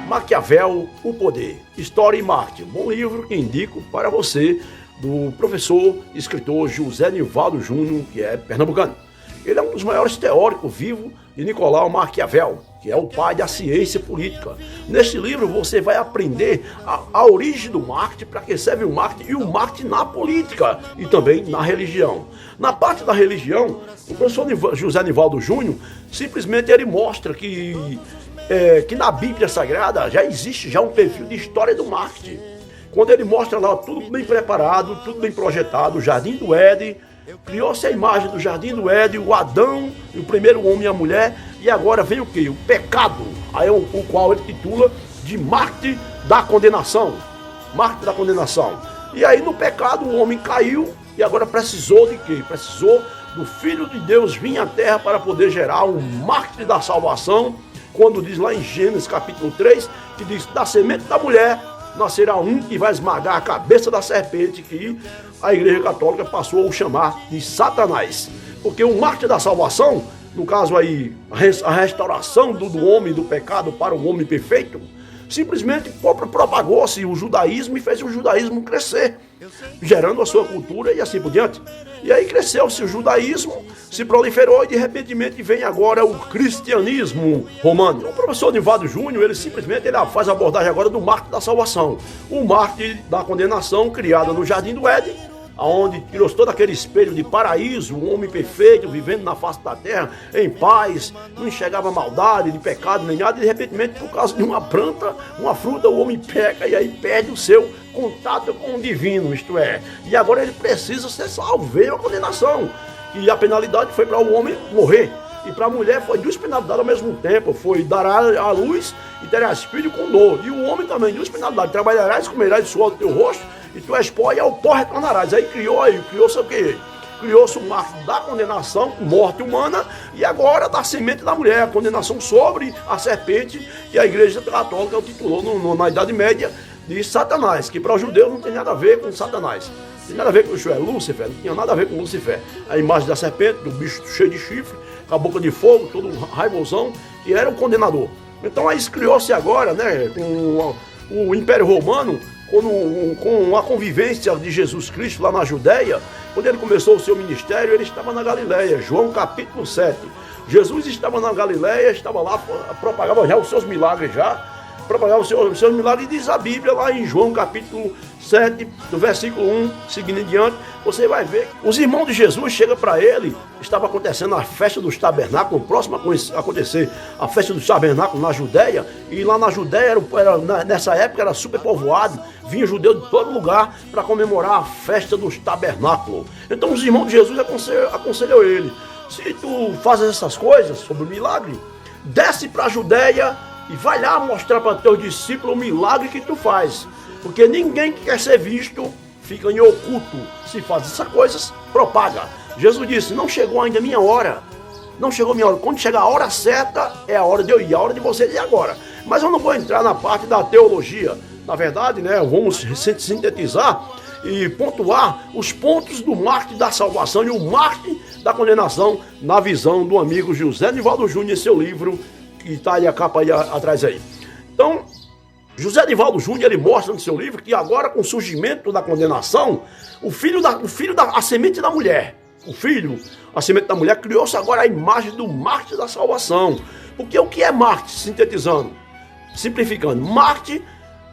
Maquiavel, o Poder, História e Marketing. Bom livro que indico para você, do professor e escritor José Nivaldo Júnior, que é pernambucano. Ele é um dos maiores teóricos vivos de Nicolau Maquiavel, que é o pai da ciência política. Neste livro você vai aprender a origem do marketing, para que serve o marketing e o marketing na política e também na religião. Na parte da religião, o professor José Nivaldo Júnior simplesmente ele mostra que na Bíblia Sagrada já existe um perfil de história do marketing. Quando ele mostra lá tudo bem preparado, tudo bem projetado, o Jardim do Éden, criou-se a imagem do Jardim do Éden, o Adão, o primeiro homem e a mulher, e agora vem o quê? O pecado, aí o qual ele titula de marketing da condenação. Marketing da condenação. E aí no pecado o homem caiu e agora precisou de quê? Precisou do Filho de Deus vir à terra para poder gerar um marketing da salvação, quando diz lá em Gênesis capítulo 3, que diz, da semente da mulher nascerá um que vai esmagar a cabeça da serpente, que a Igreja Católica passou a chamar de Satanás. Porque o marketing da salvação, no caso aí, a restauração do homem do pecado para o homem perfeito, simplesmente propagou-se o judaísmo e fez o judaísmo crescer, gerando a sua cultura e assim por diante. E aí cresceu-se o judaísmo, se proliferou e de repente vem agora o cristianismo romano. O professor Nivaldo Júnior, ele simplesmente faz a abordagem agora do marketing da salvação. O marketing da condenação criada no Jardim do Éden, onde tirou todo aquele espelho de paraíso, um homem perfeito, vivendo na face da terra, em paz, não enxergava maldade, de pecado, nem nada, e de repente, por causa de uma planta, uma fruta, o homem peca e aí perde o seu contato com o divino, isto é. E agora ele precisa ser salvo, veio a condenação. E a penalidade foi para o homem morrer. E para a mulher foi duas penalidades ao mesmo tempo, foi dará a luz e terás filho com dor. E o homem também, duas penalidades, trabalharás, comerás de suor do teu rosto, e tu és pó e ao pó retornarás. Aí criou-se o quê? Criou-se o marco da condenação, morte humana, e agora da semente da mulher, a condenação sobre a serpente, que a Igreja Católica titulou na Idade Média de Satanás, que para os judeus não tem nada a ver com Satanás. Não tem nada a ver com Lúcifer, não tinha nada a ver com Lúcifer. A imagem da serpente, do bicho cheio de chifre, com a boca de fogo, todo raivosão, que era o condenador. Então aí criou-se agora, né, com o Império Romano, com a convivência de Jesus Cristo lá na Judéia. Quando ele começou o seu ministério, ele estava na Galileia, João capítulo 7. Jesus estava na Galileia, estava lá, propagava já os seus milagres propagava os seus milagres, e diz a Bíblia lá em João capítulo 7, do versículo 1, seguindo em diante, você vai ver que os irmãos de Jesus chegam para ele, estava acontecendo a festa dos tabernáculos, próximo a acontecer a festa dos tabernáculos na Judéia, e lá na Judéia, nessa época era super povoado, vinha judeu de todo lugar para comemorar a festa dos tabernáculos. Então os irmãos de Jesus aconselham ele, se tu fazes essas coisas sobre o milagre, desce para a Judéia e vai lá mostrar para teus discípulos o milagre que tu faz. Porque ninguém que quer ser visto fica em oculto. Se faz essas coisas, propaga. Jesus disse, não chegou ainda a minha hora. Não chegou a minha hora. Quando chegar a hora certa, é a hora de eu ir. A hora de vocês é agora. Mas eu não vou entrar na parte da teologia. Na verdade, né, vamos sintetizar e pontuar os pontos do marketing da salvação e o marketing da condenação na visão do amigo José Nivaldo Júnior em seu livro, que está aí a capa aí atrás aí. Então, José Nivaldo Júnior, ele mostra no seu livro que agora, com o surgimento da condenação, a semente da mulher, a semente da mulher, criou-se agora a imagem do marketing da salvação. Porque o que é marketing, sintetizando, simplificando? Marketing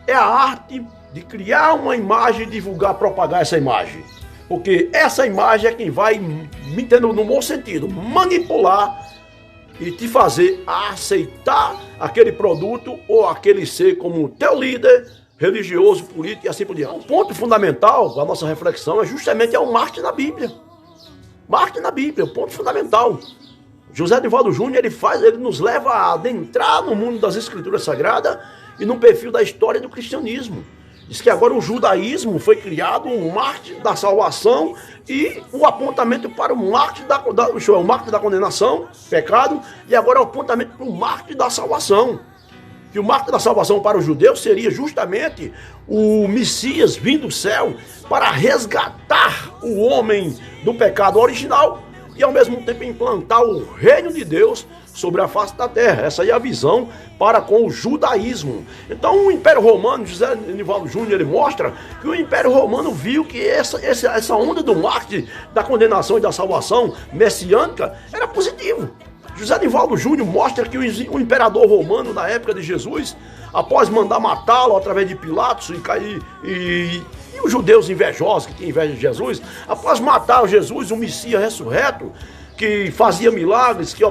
é a arte de criar uma imagem e divulgar, propagar essa imagem. Porque essa imagem é quem vai, me entendo no bom sentido, manipular e te fazer aceitar aquele produto ou aquele ser como teu líder religioso, político e assim por diante. O ponto fundamental da nossa reflexão é justamente o marketing na Bíblia. Marketing na Bíblia, o ponto fundamental. José Nivaldo Júnior, ele nos leva a adentrar no mundo das Escrituras Sagradas e no perfil da história do cristianismo. Diz que agora o judaísmo foi criado, o marketing da salvação e o apontamento para o marketing da condenação, pecado, e agora o apontamento para o marketing da salvação. Que o marketing da salvação para os judeus seria justamente o Messias vindo do céu para resgatar o homem do pecado original e ao mesmo tempo implantar o reino de Deus sobre a face da terra. Essa aí é a visão para com o judaísmo. Então o Império Romano, José Nivaldo Júnior, ele mostra que o Império Romano viu que essa onda do marketing da condenação e da salvação messiânica era positivo. José Nivaldo Júnior mostra que o imperador romano na época de Jesus, após mandar matá-lo através de Pilatos e os judeus invejosos que tinham inveja de Jesus, após matar Jesus, o Messias ressurreto, que fazia milagres, que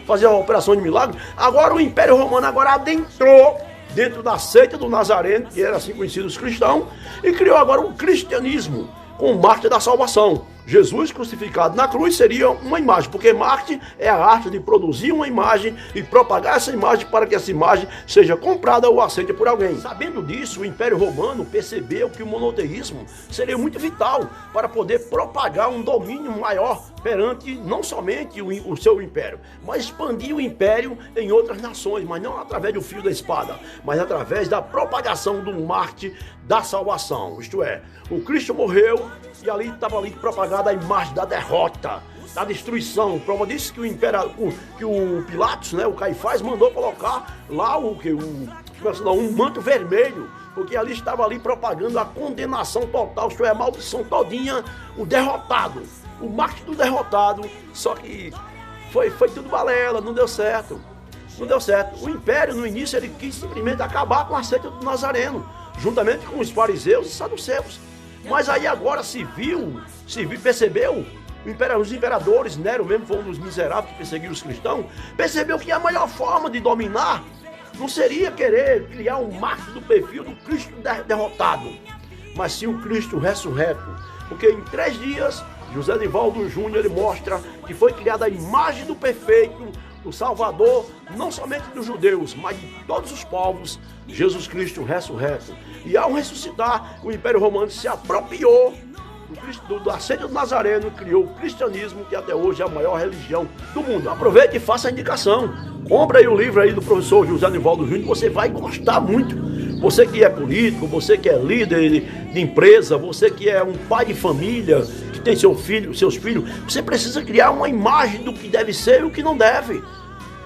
fazia uma operação de milagres, agora o Império Romano adentrou dentro da seita do Nazareno, que era assim conhecido os cristãos, e criou agora um cristianismo com o marketing da salvação. Jesus crucificado na cruz seria uma imagem, porque marketing é a arte de produzir uma imagem e propagar essa imagem para que essa imagem seja comprada ou aceita por alguém. Sabendo disso, o Império Romano percebeu que o monoteísmo seria muito vital para poder propagar um domínio maior perante não somente o seu império, mas expandir o império em outras nações, mas não através do fio da espada, mas através da propagação do marketing da salvação. Isto é, o Cristo morreu e ali estava propagada a imagem da derrota, da destruição. Prova disso que o Pilatos, né, o Caifás, mandou colocar lá um manto vermelho, porque ali estava propagando a condenação total, isto é, a maldição todinha, o derrotado, o marketing do derrotado. Só que foi tudo balela, não deu certo. Não deu certo. O império, no início, ele quis simplesmente acabar com a seita do Nazareno, juntamente com os fariseus e saduceus. Mas aí agora percebeu, os imperadores, Nero mesmo foi um dos miseráveis que perseguiu os cristãos, percebeu que a melhor forma de dominar não seria querer criar um marketing do perfil do Cristo derrotado, mas sim o Cristo ressurreto. Porque em 3 dias, José Nivaldo Júnior ele mostra que foi criada a imagem do perfeito, o Salvador, não somente dos judeus, mas de todos os povos, Jesus Cristo ressurreto. E ao ressuscitar, o Império Romano se apropriou da seita do Nazareno, criou o cristianismo, que até hoje é a maior religião do mundo. Aproveite e faça a indicação. Compre aí o livro aí do professor José Nivaldo Júnior, você vai gostar muito. Você que é político, você que é líder de empresa, você que é um pai de família, que tem seus filhos, você precisa criar uma imagem do que deve ser e o que não deve,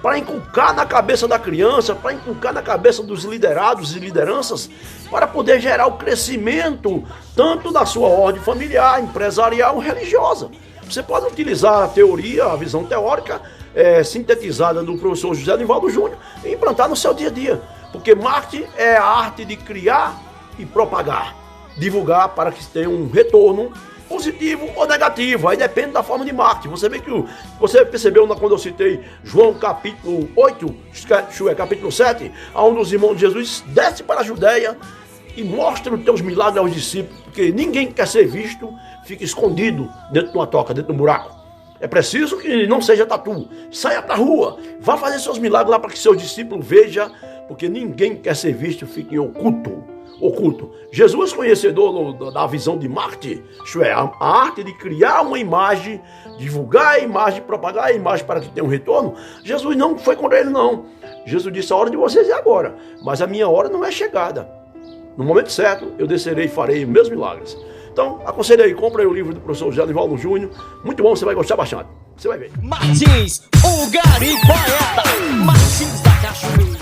para inculcar na cabeça da criança, para inculcar na cabeça dos liderados e lideranças, para poder gerar o crescimento tanto da sua ordem familiar, empresarial, religiosa. Você pode utilizar a teoria, a visão teórica sintetizada do professor José Nivaldo Júnior e implantar no seu dia a dia, porque marketing é a arte de criar e propagar, divulgar para que tenha um retorno positivo ou negativo, aí depende da forma de marketing. Você percebeu quando eu citei João capítulo 8, capítulo 7, onde os irmãos de Jesus descem para a Judéia e mostram os teus milagres aos discípulos, porque ninguém quer ser visto, fica escondido dentro de uma toca, dentro de um buraco. É preciso que não seja tatu, saia para a rua, vá fazer seus milagres lá para que seus discípulos vejam, porque ninguém quer ser visto, fica em oculto. Jesus, conhecedor da visão de marketing, isto é, a arte de criar uma imagem, divulgar a imagem, propagar a imagem para que tenha um retorno. Jesus não foi contra ele, não. Jesus disse: a hora de vocês é agora, mas a minha hora não é chegada. No momento certo, eu descerei e farei meus milagres. Então, aconselho aí, compra aí o livro do professor José Nivaldo Júnior. Muito bom, você vai gostar bastante. Você vai ver. Martins, o Gari Poeta, Martins da Cachoeira.